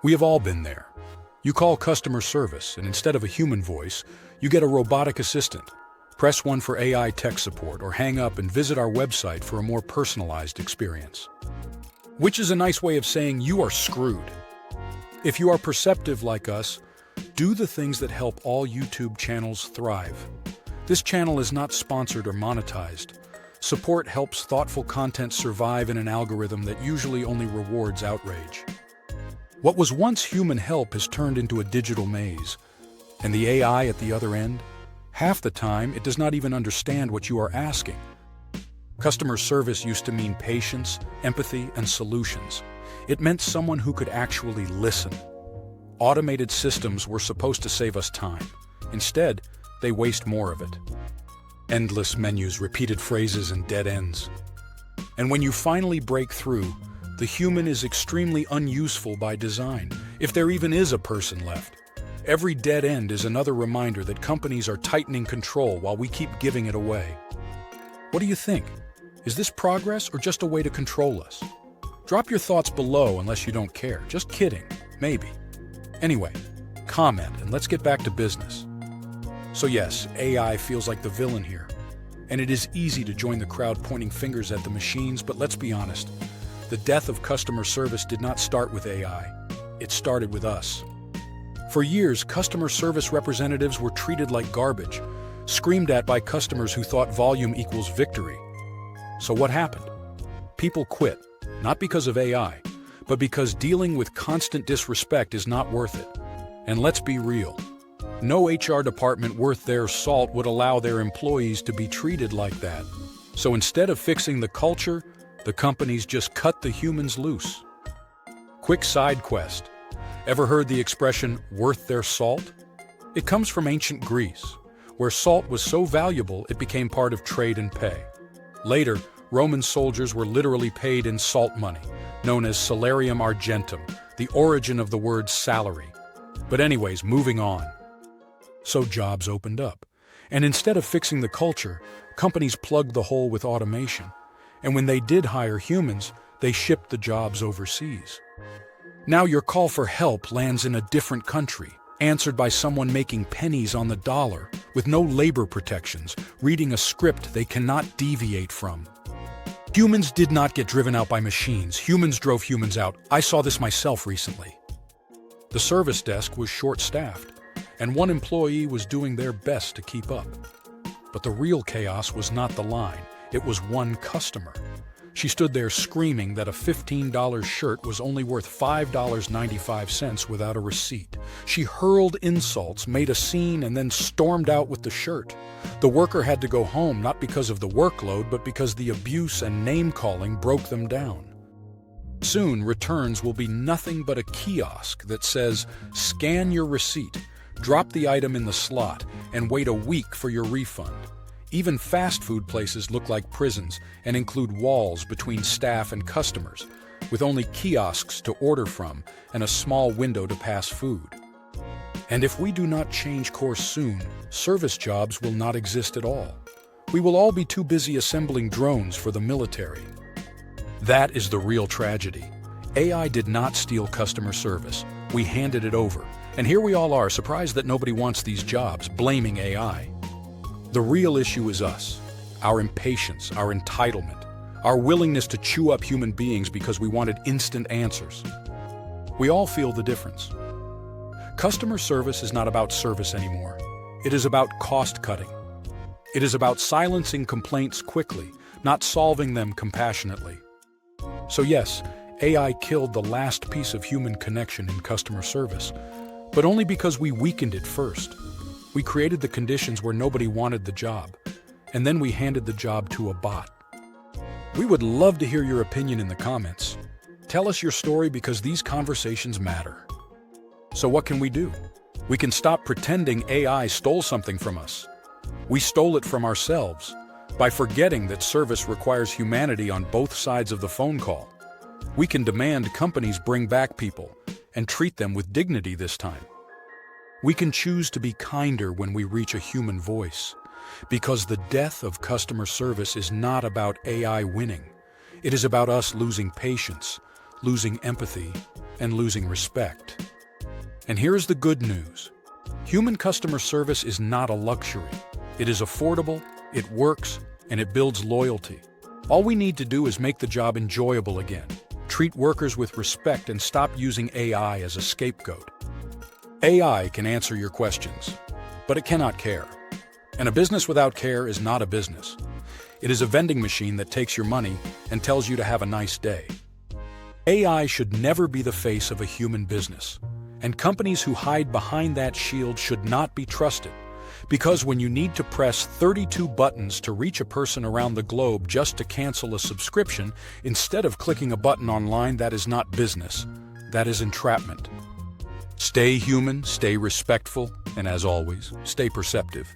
We have all been there. You call customer service, and instead of a human voice, you get a robotic assistant. Press 1 for AI tech support, or hang up and visit our website for a more personalized experience. Which is a nice way of saying you are screwed. If you are perceptive like us, do the things that help all YouTube channels thrive. This channel is not sponsored or monetized. Support helps thoughtful content survive in an algorithm that usually only rewards outrage. What was once human help has turned into a digital maze. And the AI at the other end? Half the time, it does not even understand what you are asking. Customer service used to mean patience, empathy, and solutions. It meant someone who could actually listen. Automated systems were supposed to save us time. Instead, they waste more of it. Endless menus, repeated phrases, and dead ends. And when you finally break through, the human is extremely unuseful by design, if there even is a person left. Every dead end is another reminder that companies are tightening control while we keep giving it away. What do you think? Is this progress or just a way to control us? Drop your thoughts below unless you don't care. Just kidding. Maybe. Anyway, comment and let's get back to business. So yes, AI feels like the villain here. And it is easy to join the crowd pointing fingers at the machines, but let's be honest. The death of customer service did not start with AI. It started with us. For years, customer service representatives were treated like garbage, screamed at by customers who thought volume equals victory. So what happened? People quit, not because of AI, but because dealing with constant disrespect is not worth it. And let's be real. No HR department worth their salt would allow their employees to be treated like that. So instead of fixing the culture, the companies just cut the humans loose. Quick side quest. Ever heard the expression, worth their salt? It comes from ancient Greece, where salt was so valuable it became part of trade and pay. Later, Roman soldiers were literally paid in salt money, known as salarium argentum, the origin of the word salary. But anyways, moving on. So jobs opened up. And instead of fixing the culture, companies plugged the hole with automation. And when they did hire humans, they shipped the jobs overseas. Now your call for help lands in a different country, answered by someone making pennies on the dollar, with no labor protections, reading a script they cannot deviate from. Humans did not get driven out by machines. Humans drove humans out. I saw this myself recently. The service desk was short-staffed, and one employee was doing their best to keep up. But the real chaos was not the line. It was one customer. She stood there screaming that a $15 shirt was only worth $5.95 without a receipt. She hurled insults, made a scene, and then stormed out with the shirt. The worker had to go home not because of the workload, but because the abuse and name-calling broke them down. Soon, returns will be nothing but a kiosk that says, scan your receipt, drop the item in the slot, and wait a week for your refund. Even fast food places look like prisons and include walls between staff and customers, with only kiosks to order from and a small window to pass food. And if we do not change course soon, service jobs will not exist at all. We will all be too busy assembling drones for the military. That is the real tragedy. AI did not steal customer service. We handed it over. And here we all are, surprised that nobody wants these jobs, blaming AI. The real issue is us, our impatience, our entitlement, our willingness to chew up human beings because we wanted instant answers. We all feel the difference. Customer service is not about service anymore. It is about cost cutting. It is about silencing complaints quickly, not solving them compassionately. So yes, AI killed the last piece of human connection in customer service, but only because we weakened it first. We created the conditions where nobody wanted the job, and then we handed the job to a bot. We would love to hear your opinion in the comments. Tell us your story because these conversations matter. So what can we do? We can stop pretending AI stole something from us. We stole it from ourselves by forgetting that service requires humanity on both sides of the phone call. We can demand companies bring back people and treat them with dignity this time. We can choose to be kinder when we reach a human voice, because the death of customer service is not about AI winning. It is about us losing patience, losing empathy, and losing respect. And here's the good news. Human customer service is not a luxury. It is affordable, it works, and it builds loyalty. All we need to do is make the job enjoyable again. Treat workers with respect and stop using AI as a scapegoat. AI can answer your questions, but it cannot care. And a business without care is not a business. It is a vending machine that takes your money and tells you to have a nice day. AI should never be the face of a human business, and companies who hide behind that shield should not be trusted. Because when you need to press 32 buttons to reach a person around the globe just to cancel a subscription, instead of clicking a button online, that is not business. That is entrapment. Stay human, stay respectful, and as always, stay perceptive.